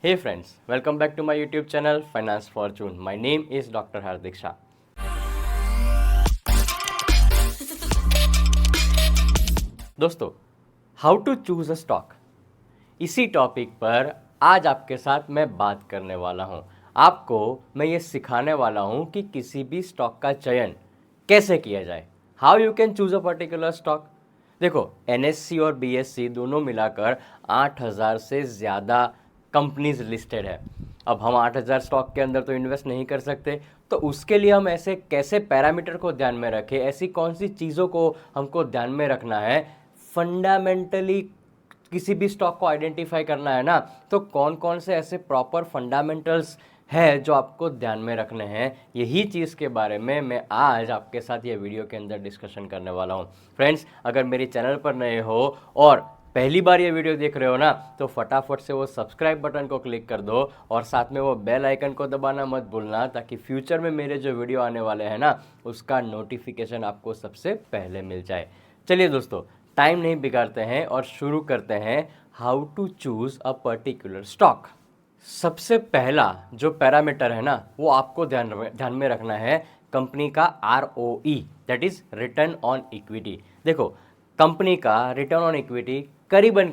Hey friends, welcome back to my YouTube channel Finance Fortune. My name is Dr. Hardik Shah. दोस्तों, how to choose a stock, इसी topic पर आज आपके साथ मैं बात करने वाला हूं। आपको मैं ये सिखाने वाला हूं कि किसी भी स्टॉक का चयन कैसे किया जाए, how you can choose a particular stock. देखो, एनएससी और बीएससी दोनों मिलाकर 8000 से ज़्यादा कंपनीज लिस्टेड है। अब हम 8000 स्टॉक के अंदर तो इन्वेस्ट नहीं कर सकते, तो उसके लिए हम ऐसे कैसे पैरामीटर को ध्यान में रखें, ऐसी कौन सी चीज़ों को हमको ध्यान में रखना है। फंडामेंटली किसी भी स्टॉक को आइडेंटिफाई करना है ना, तो कौन कौन से ऐसे प्रॉपर फंडामेंटल्स है जो आपको ध्यान में रखने हैं, यही चीज़ के बारे में मैं आज आपके साथ ये वीडियो के अंदर डिस्कशन करने वाला हूँ। फ्रेंड्स, अगर मेरे चैनल पर नए हो और पहली बार ये वीडियो देख रहे हो ना, तो फटाफट से वो सब्सक्राइब बटन को क्लिक कर दो और साथ में वो बेल आइकन को दबाना मत भूलना, ताकि फ्यूचर में मेरे जो वीडियो आने वाले हैं ना, उसका नोटिफिकेशन आपको सबसे पहले मिल जाए। चलिए दोस्तों, टाइम नहीं बिगाड़ते हैं और शुरू करते हैं how to choose a particular stock. सबसे पहला जो पैरामीटर है ना, वो आपको ध्यान में रखना है कंपनी का ROE, that is return on equity. देखो, कंपनी का रिटर्न ऑन इक्विटी करीबन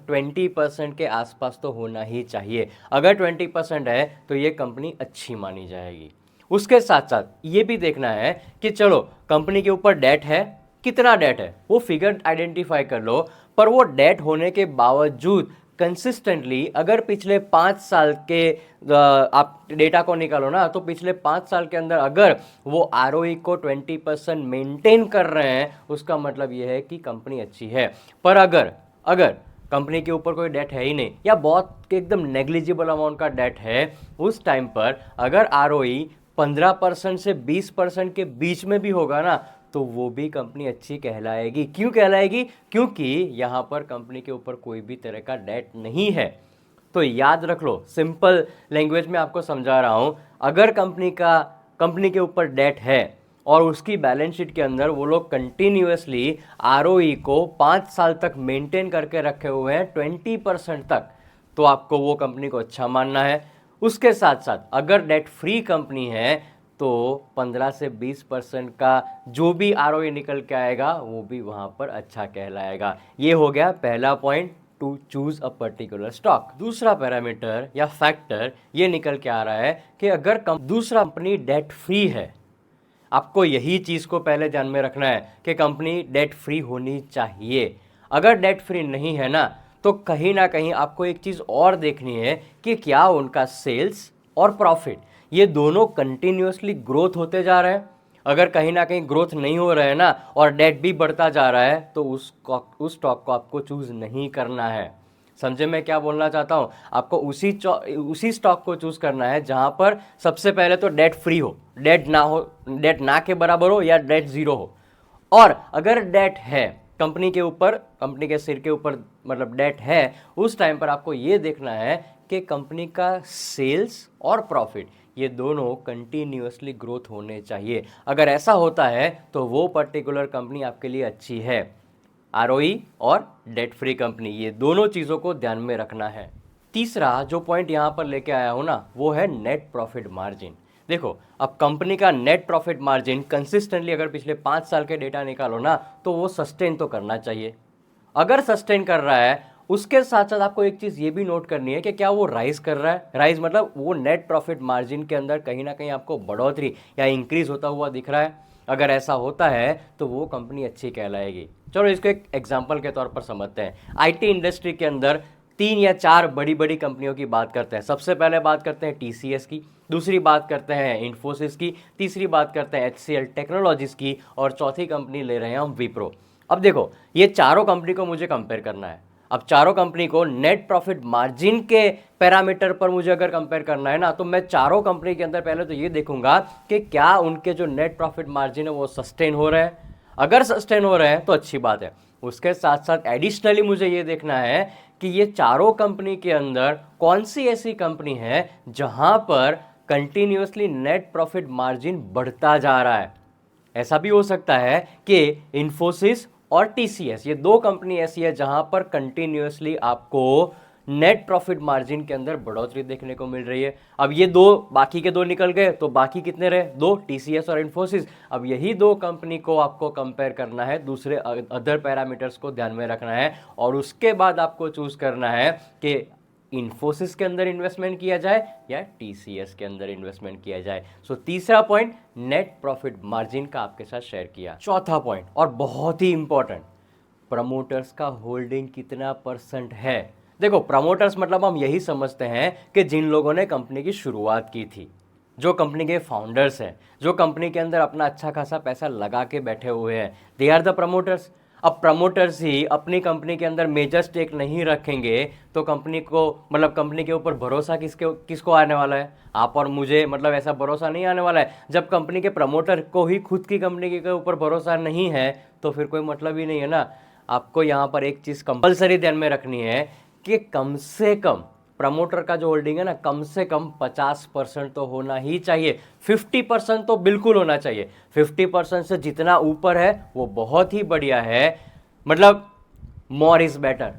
20% के आसपास तो होना ही चाहिए। अगर 20% है तो ये कंपनी अच्छी मानी जाएगी। उसके साथ साथ ये भी देखना है कि चलो, कंपनी के ऊपर डेट है, कितना डेट है वो फिगर आइडेंटिफाई कर लो, पर वो डेट होने के बावजूद कंसिस्टेंटली अगर पिछले 5 साल के आप डेटा को निकालो ना, तो पिछले 5 साल के अंदर अगर वो ROE को 20% मेंटेन कर रहे हैं, उसका मतलब ये है कि कंपनी अच्छी है। पर अगर अगर कंपनी के ऊपर कोई डेट है ही नहीं, या बहुत एकदम नेग्लिजिबल अमाउंट का डेट है, उस टाइम पर अगर ROE 15% से 20% के बीच में भी होगा ना, तो वो भी कंपनी अच्छी कहलाएगी। क्यों कहलाएगी? क्योंकि यहाँ पर कंपनी के ऊपर कोई भी तरह का डेट नहीं है। तो याद रख लो, सिंपल लैंग्वेज में आपको समझा रहा हूँ, अगर कंपनी के ऊपर डेट है और उसकी बैलेंस शीट के अंदर वो लोग कंटिन्यूअसली ROE को 5 साल तक मेंटेन करके रखे हुए हैं 20% तक, तो आपको वो कंपनी को अच्छा मानना है। उसके साथ साथ अगर डेट फ्री कंपनी है, तो 15 से 20% का जो भी ROE निकल के आएगा, वो भी वहाँ पर अच्छा कहलाएगा। ये हो गया पहला point, to choose a particular stock. दूसरा पैरामीटर या फैक्टर ये निकल के आ रहा है कि अगर दूसरा कंपनी डेट फ्री है, आपको यही चीज़ को पहले ध्यान में रखना है कि कंपनी डेट फ्री होनी चाहिए। अगर डेट फ्री नहीं है ना, तो कहीं ना कहीं आपको एक चीज़ और देखनी है कि क्या उनका सेल्स और प्रॉफिट ये दोनों कंटिन्यूअसली ग्रोथ होते जा रहे हैं। अगर कहीं ना कहीं ग्रोथ नहीं हो रहा है ना, और डेट भी बढ़ता जा रहा है, तो उस स्टॉक को आपको चूज नहीं करना है। समझे मैं क्या बोलना चाहता हूँ? आपको उसी स्टॉक को चूज करना है जहां पर सबसे पहले तो डेट फ्री हो, डेट ना के बराबर हो या डेट जीरो हो। और अगर डेट है कंपनी के ऊपर, कंपनी के सिर के ऊपर मतलब डेट है, उस टाइम पर आपको ये देखना है कि कंपनी का सेल्स और प्रॉफिट ये दोनों कंटिन्यूअसली ग्रोथ होने चाहिए। अगर ऐसा होता है तो वो पर्टिकुलर कंपनी आपके लिए अच्छी है। ROE और डेट फ्री कंपनी, ये दोनों चीज़ों को ध्यान में रखना है। तीसरा जो पॉइंट यहाँ पर लेके आया हूँ ना, वो है नेट प्रॉफिट मार्जिन। देखो, अब कंपनी का नेट प्रॉफिट मार्जिन कंसिस्टेंटली अगर पिछले 5 साल के डेटा निकालो ना, तो वो सस्टेन तो करना चाहिए। अगर सस्टेन कर रहा है, उसके साथ साथ आपको एक चीज़ ये भी नोट करनी है कि क्या वो राइज कर रहा है। राइज मतलब वो नेट प्रॉफिट मार्जिन के अंदर कहीं ना कहीं आपको बढ़ोतरी या इंक्रीज होता हुआ दिख रहा है। अगर ऐसा होता है तो वो कंपनी अच्छी कहलाएगी। चलो इसको एक एग्जाम्पल के तौर पर समझते हैं। IT इंडस्ट्री के अंदर 3 या 4 बड़ी बड़ी कंपनियों की बात करते हैं। सबसे पहले बात करते हैं TCS की, दूसरी बात करते हैं इन्फोसिस की, तीसरी बात करते हैं HCL टेक्नोलॉजीज की, और चौथी कंपनी ले रहे हैं हम विप्रो। अब देखो, ये चारों कंपनी को मुझे कंपेयर करना है। अब चारों कंपनी को नेट प्रॉफिट मार्जिन के पैरामीटर पर मुझे अगर कंपेयर करना है ना, तो मैं चारों कंपनी के अंदर पहले तो ये देखूंगा कि क्या उनके जो नेट प्रॉफिट मार्जिन है वो सस्टेन हो रहे हैं। अगर सस्टेन हो रहे हैं तो अच्छी बात है। उसके साथ साथ एडिशनली मुझे ये देखना है कि ये चारों कंपनी के अंदर कौन सी ऐसी कंपनी है जहां पर कंटिन्यूअसली नेट प्रॉफिट मार्जिन बढ़ता जा रहा है। ऐसा भी हो सकता है कि इन्फोसिस और TCS, ये दो कंपनी ऐसी है जहां पर कंटिन्यूअसली आपको नेट प्रॉफिट मार्जिन के अंदर बढ़ोतरी देखने को मिल रही है। अब ये दो, बाकी के दो निकल गए तो बाकी कितने रहे? दो, टीसीएस और इन्फोसिस। अब यही दो कंपनी को आपको कंपेयर करना है, दूसरे अदर पैरामीटर्स को ध्यान में रखना है और उसके बाद आपको चूज करना है कि इन्फोसिस के अंदर इन्वेस्टमेंट किया जाए या टीसीएस के अंदर इन्वेस्टमेंट किया जाए। सो तीसरा पॉइंट नेट प्रॉफिट मार्जिन का आपके साथ शेयर किया। चौथा पॉइंट और बहुत ही इंपॉर्टेंट, प्रमोटर्स का होल्डिंग कितना परसेंट है। देखो, प्रमोटर्स मतलब हम यही समझते हैं कि जिन लोगों ने कंपनी की शुरुआत की थी, जो कंपनी के फाउंडर्स हैं, जो कंपनी के अंदर अपना अच्छा खासा पैसा लगा के बैठे हुए हैं, दे आर द प्रमोटर्स। अब प्रमोटर्स ही अपनी कंपनी के अंदर मेजर स्टेक नहीं रखेंगे तो कंपनी को, मतलब कंपनी के ऊपर भरोसा किसको आने वाला है? आप और मुझे, मतलब ऐसा भरोसा नहीं आने वाला है। जब कंपनी के प्रमोटर को ही खुद की कंपनी के ऊपर भरोसा नहीं है तो फिर कोई मतलब ही नहीं है ना। आपको यहाँ पर एक चीज़ कंपलसरी ध्यान में रखनी है कि कम से कम प्रमोटर का जो होल्डिंग है ना, कम से कम 50% तो होना ही चाहिए। 50% तो बिल्कुल होना चाहिए। 50% से जितना ऊपर है वो बहुत ही बढ़िया है, मतलब मोर इज बेटर।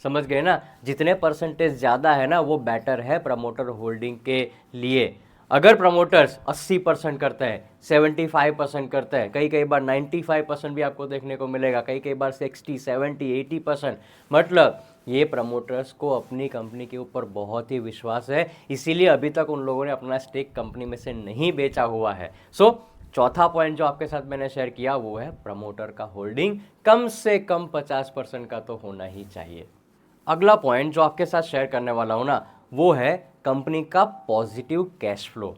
समझ गए ना? जितने परसेंटेज ज़्यादा है ना वो बेटर है प्रमोटर होल्डिंग के लिए। अगर प्रमोटर्स 80% करते हैं, 75% करते हैं, कई बार 95% भी आपको देखने को मिलेगा, कई बार 60, 70, 80%, मतलब ये प्रमोटर्स को अपनी कंपनी के ऊपर बहुत ही विश्वास है, इसीलिए अभी तक उन लोगों ने अपना स्टेक कंपनी में से नहीं बेचा हुआ है। सो चौथा पॉइंट जो आपके साथ मैंने शेयर किया वो है प्रमोटर का होल्डिंग कम से कम 50% का तो होना ही चाहिए। अगला पॉइंट जो आपके साथ शेयर करने वाला हूं ना, वो है कंपनी का पॉजिटिव कैश फ्लो।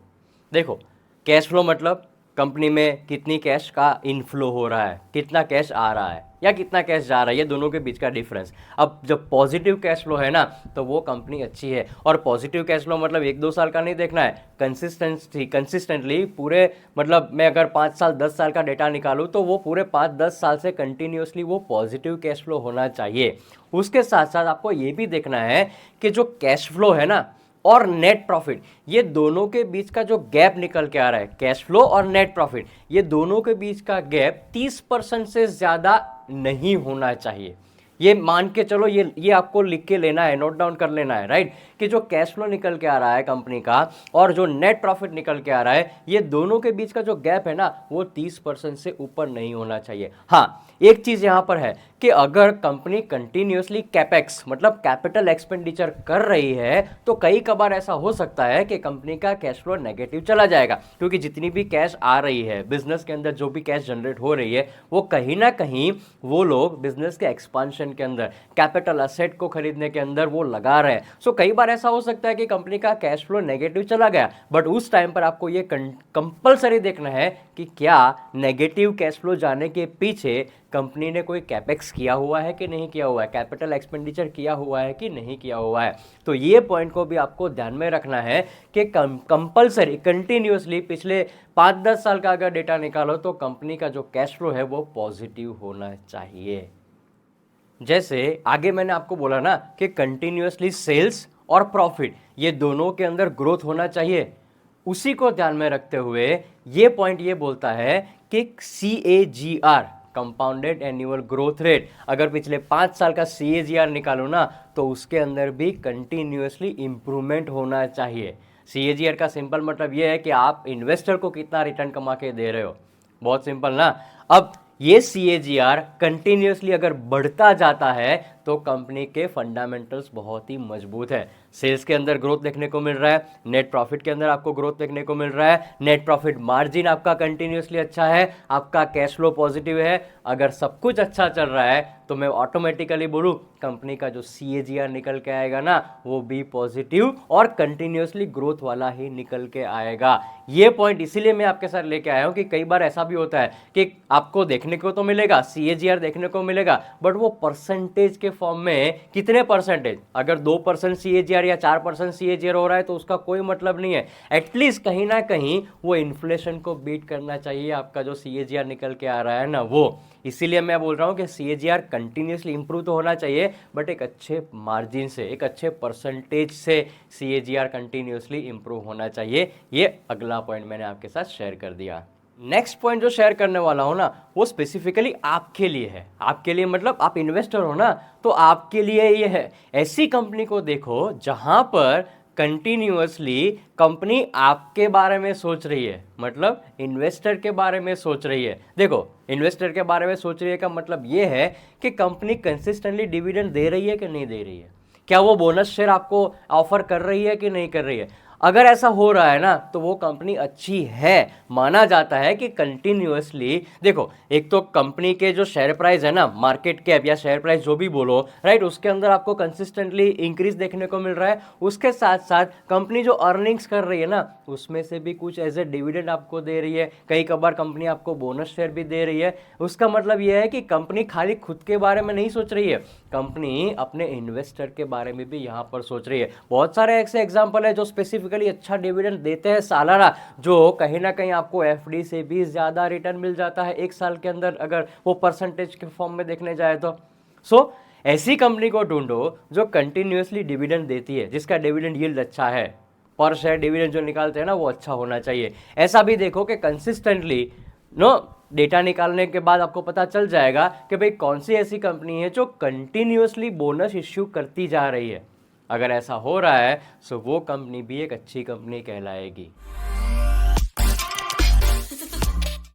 देखो, कैश फ्लो मतलब कंपनी में कितनी कैश का इनफ्लो हो रहा है, कितना कैश आ रहा है या कितना कैश जा रहा है, ये दोनों के बीच का डिफरेंस। अब जब पॉजिटिव कैश फ्लो है ना तो वो कंपनी अच्छी है। और पॉजिटिव कैश फ्लो मतलब 1-2 साल का नहीं देखना है, कंसिस्टेंटली पूरे, मतलब मैं अगर 5 साल 10 साल का डेटा निकालूं तो वो पूरे 5-10 साल से कंटिन्यूसली वो पॉजिटिव कैश फ्लो होना चाहिए। उसके साथ साथ आपको ये भी देखना है कि जो कैश फ्लो है ना और नेट प्रॉफिट, ये दोनों के बीच का जो गैप निकल के आ रहा है, कैश फ्लो और नेट प्रॉफिट, ये दोनों के बीच का गैप 30% से ज्यादा नहीं होना चाहिए। ये मान के चलो, ये आपको लिख के लेना है, नोट डाउन कर लेना है, राइट, कि जो कैश फ्लो निकल के आ रहा है कंपनी का और जो नेट प्रॉफिट निकल के आ रहा है, ये दोनों के बीच का जो गैप है ना वो 30% से ऊपर नहीं होना चाहिए। हाँ, एक चीज यहां पर है कि अगर कंपनी कंटिन्यूसली कैपेक्स मतलब कैपिटल एक्सपेंडिचर कर रही है तो कई कबार ऐसा हो सकता है कि कंपनी का कैश फ्लो नेगेटिव चला जाएगा, क्योंकि जितनी भी कैश आ रही है बिजनेस के अंदर, जो भी कैश जनरेट हो रही है, वो कहीं ना कहीं वो लोग बिजनेस के एक्सपांशन के अंदर, कैपिटल असेट को खरीदने के अंदर वो लगा रहे हैं। सो कई बार ऐसा हो सकता है कि कंपनी का कैश फ्लो नेगेटिव चला गया, बट उस टाइम पर आपको ये कंपलसरी देखना है कि क्या नेगेटिव कैश फ्लो जाने के पीछे कंपनी ने कोई कैपेक्स किया हुआ है कि नहीं किया हुआ है, कैपिटल एक्सपेंडिचर किया हुआ है कि नहीं किया हुआ है। तो ये पॉइंट को भी आपको ध्यान में रखना है कि कंपलसरी कंटिन्यूसली पिछले 5-10 साल का अगर डेटा निकालो तो कंपनी का जो कैश फ्लो है वो पॉजिटिव होना चाहिए। जैसे आगे मैंने आपको बोला ना कि कंटिन्यूसली सेल्स और प्रॉफिट ये दोनों के अंदर ग्रोथ होना चाहिए, उसी को ध्यान में रखते हुए ये पॉइंट ये बोलता है कि CAGR, compounded annual growth rate, अगर पिछले 5 साल का CAGR निकालो ना तो उसके अंदर भी कंटिन्यूसली इंप्रूवमेंट होना चाहिए। CAGR का सिंपल मतलब ये है कि आप इन्वेस्टर को कितना रिटर्न कमा के दे रहे हो, बहुत सिंपल ना। अब ये CAGR कंटिन्यूसली अगर बढ़ता जाता है तो कंपनी के फंडामेंटल्स बहुत ही मजबूत है। सेल्स के अंदर ग्रोथ देखने को मिल रहा है, नेट प्रॉफिट के अंदर आपको ग्रोथ देखने को मिल रहा है, नेट प्रॉफिट मार्जिन आपका कंटिन्यूसली अच्छा है, आपका कैश फ्लो पॉजिटिव है। अगर सब कुछ अच्छा चल रहा है तो मैं ऑटोमेटिकली बोलूं कंपनी का जो CAGR निकल के आएगा ना वो भी पॉजिटिव और कंटिन्यूसली ग्रोथ वाला ही निकल के आएगा। ये पॉइंट इसीलिए मैं आपके साथ लेके आया हूं कि कई बार ऐसा भी होता है कि आपको देखने को तो मिलेगा, CAGR देखने को मिलेगा, बट वो परसेंटेज के फॉर्म में कितने परसेंटेज, अगर 2% CAGR या 4% CAGR हो रहा है तो उसका कोई मतलब नहीं है। एटलीस्ट कहीं ना कहीं वो इन्फ्लेशन को बीट करना चाहिए आपका जो CAGR निकल के आ रहा है ना वो। इसीलिए मैं बोल रहा हूं कि CAGR कंटिन्यूसली इंप्रूव तो होना चाहिए, बट एक अच्छे मार्जिन से, एक अच्छे परसेंटेज से CAGR कंटिन्यूसली इंप्रूव होना चाहिए। ये अगला पॉइंट मैंने आपके साथ शेयर कर दिया। नेक्स्ट पॉइंट जो शेयर करने वाला हूं ना, वो स्पेसिफिकली आपके लिए है। आपके लिए मतलब आप इन्वेस्टर हो ना, तो आपके लिए ये है। ऐसी कंपनी को देखो जहां पर कंटिन्यूअसली कंपनी आपके बारे में सोच रही है, मतलब इन्वेस्टर के बारे में सोच रही है। देखो, इन्वेस्टर के बारे में सोच रही है का मतलब ये है कि कंपनी कंसिस्टेंटली डिविडेंड दे रही है कि नहीं दे रही है, क्या वो बोनस शेयर आपको ऑफर कर रही है कि नहीं कर रही है। अगर ऐसा हो रहा है ना, तो वो कंपनी अच्छी है। माना जाता है कि कंटिन्यूअसली देखो, एक तो कंपनी के जो शेयर प्राइस है ना, मार्केट कैप या शेयर प्राइस जो भी बोलो, राइट, उसके अंदर आपको कंसिस्टेंटली इंक्रीज देखने को मिल रहा है। उसके साथ साथ कंपनी जो अर्निंग्स कर रही है ना, उसमें से भी कुछ एज ए डिविडेंड आपको दे रही है। कई कबार कंपनी आपको बोनस शेयर भी दे रही है। उसका मतलब यह है कि कंपनी खाली खुद के बारे में नहीं सोच रही है, कंपनी अपने इन्वेस्टर के बारे में भी यहाँ पर सोच रही है। बहुत सारे ऐसे एग्जांपल है जो स्पेसिफिकली अच्छा डिविडेंड देते हैं सालाना, जो कहीं ना कहीं आपको एफडी से भी ज़्यादा रिटर्न मिल जाता है एक साल के अंदर, अगर वो परसेंटेज के फॉर्म में देखने जाए तो। सो ऐसी कंपनी को ढूंढो जो कंटिन्यूसली डिविडेंड देती है, जिसका डिविडेंड यील्ड अच्छा है, पर शेयर डिविडेंड जो निकालते हैं ना वो अच्छा होना चाहिए। ऐसा भी देखो कि कंसिस्टेंटली नो डेटा निकालने के बाद आपको पता चल जाएगा कि भाई कौन सी ऐसी कंपनी है जो कंटिन्यूअसली बोनस इश्यू करती जा रही है। अगर ऐसा हो रहा है तो वो कंपनी भी एक अच्छी कंपनी कहलाएगी।